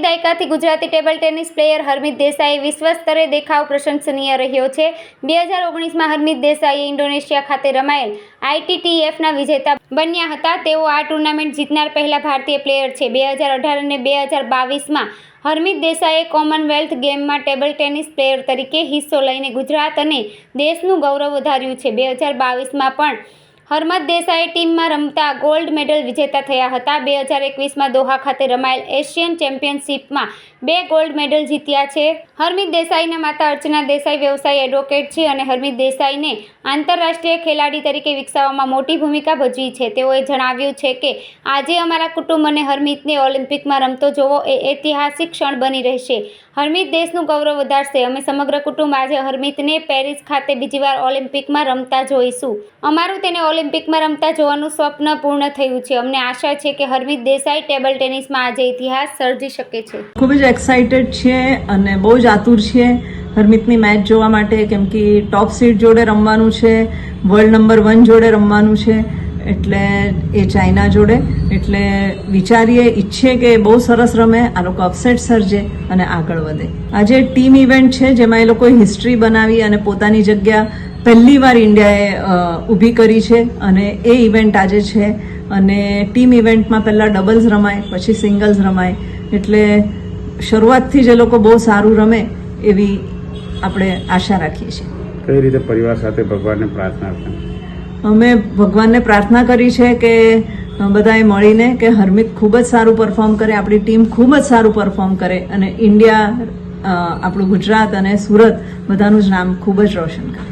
દાયકાથી Gujarati table tennis player Harmeet Desai વિશ્વ સ્તરે દેખાવ પ્રશંસનીય રહ્યો છે। 2019માં હરમિત દેસાઈએ ઇન્ડોનેશિયા ખાતે રમાયેલ ITTFના વિજેતા બન્યા હતા। તેઓ આ ટુર્નામેન્ટ જીતનાર પહેલા ભારતીય પ્લેયર છે। 2018 અને 2022માં હરમિત દેસાઈએ કોમનવેલ્થ ગેમમાં ટેબલ ટેનિસ પ્લેયર તરીકે હિસ્સો લઈને ગુજરાત અને દેશનું ગૌરવ વધાર્યું છે। 2022માં પણ હરમિત દેસાઈ ટીમમાં રમતા ગોલ્ડ મેડલ વિજેતા થયા હતા। 2021માં દોહા ખાતે રમાયેલ એશિયન ચેમ્પિયનશિપમાં 2 ગોલ્ડ મેડલ જીત્યા છે। હરમિત દેસાઈના માતા અર્ચના દેસાઈ વ્યવસાય એડવોકેટ છે અને હરમિત દેસાઈને આંતરરાષ્ટ્રીય ખેલાડી તરીકે વિકસાવવામાં મોટી ભૂમિકા ભજવી છે। તેઓએ જણાવ્યું છે કે આજે અમારા કુટુંબ અને હરમિતને ઓલિમ્પિકમાં રમતો જોવો એ ઐતિહાસિક ક્ષણ બની રહેશે। હરમિત દેશનું ગૌરવ વધારશે। અમે સમગ્ર કુટુંબ આજે હરમિતને પેરિસ ખાતે બીજી વાર ઓલિમ્પિકમાં રમતા જોઈશું। અમારું તેને ઓલિમ્પિકમાં રમતા જોવાનું સ્વપ્ન પૂર્ણ થયું છે। અમને આશા છે કે હરમિત દેસાઈ ટેબલ ટેનિસમાં આજે ઇતિહાસ સર્જી શકે છે। ખૂબ જ એક્સાઇટેડ છીએ અને બહુ જ આતુર છીએ હરમિતની મેચ જોવા માટે, કેમ કે ટોપ સીડ જોડે રમવાનું છે, વર્લ્ડ નંબર 1 જોડે રમવાનું છે, એટલે એ ચાઇના જોડે, એટલે વિચારીએ ઈચ્છીએ કે બહુ સરસ રમે, આ લોકો અપસેટ સર્જે અને આગળ વધે। આજે ટીમ ઇવેન્ટ છે જેમાં એ લોકોએ હિસ્ટ્રી બનાવી અને પોતાની જગ્યા પહેલીવાર ઇન્ડિયાએ ઊભી કરી છે અને એ ઇવેન્ટ આજે છે। અને ટીમ ઇવેન્ટમાં પહેલાં ડબલ્સ રમાય, પછી સિંગલ્સ રમાય, એટલે શરૂઆતથી જ એ લોકો બહુ સારું રમે એવી આપણે આશા રાખીએ છીએ। કઈ રીતે પરિવાર સાથે ભગવાનને પ્રાર્થના કરી? અમે ભગવાનને પ્રાર્થના કરી છે કે બધાએ મળીને કે હરમિત ખૂબ જ સારું પરફોર્મ કરે, આપણી ટીમ ખૂબ જ સારું પરફોર્મ કરે અને ઇન્ડિયા, આપણું ગુજરાત અને સુરત બધાનું જ નામ ખૂબ જ રોશન કરે।